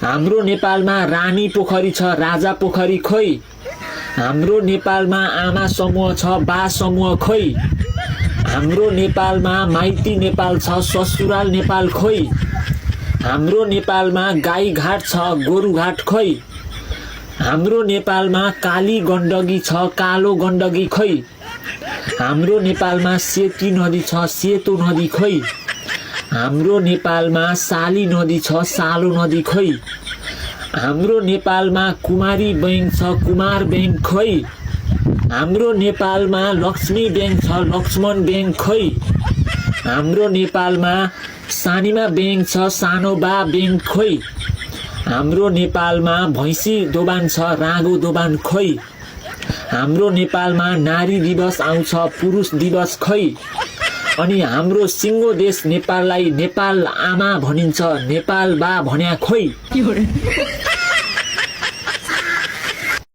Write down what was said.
हाम्रो नेपालमा रानी पोखरी छ राजा पोखरी खोइ हाम्रो नेपालमा आमा समूह छ बा समूह खोइ हाम्रो नेपालमा माइती नेपाल छ ससुराल नेपाल खोइ हाम्रो नेपालमा गाई घाट छ गोरु घाट खोइ हाम्रो नेपालमा काली गण्डकी छ कालो गण्डकी खोइ हाम्रो नेपालमा सेती नदी छ सेतो नदी खोइ हाम्रो नेपालमा साली नदी छ सालो नदी खोइ हाम्रो नेपालमा कुमारी बैंक छ कुमार बैंक खोइ हाम्रो नेपालमा लक्ष्मी बैंक छ लक्ष्मण बैंक खोइ हाम्रो नेपालमा सानीमा बैंक छ सानोबा बैंक खोइ हाम्रो नेपालमा भैँसी दोबान छ रागो दोबान खोइ हाम्रो नेपालमा नारी दिवस आउँछ पुरुष दिवस खोइ अनि हाम्रो सिङ्गो देश नेपाललाई नेपाल आमा भनिन्छ नेपाल बा भन्या खोइ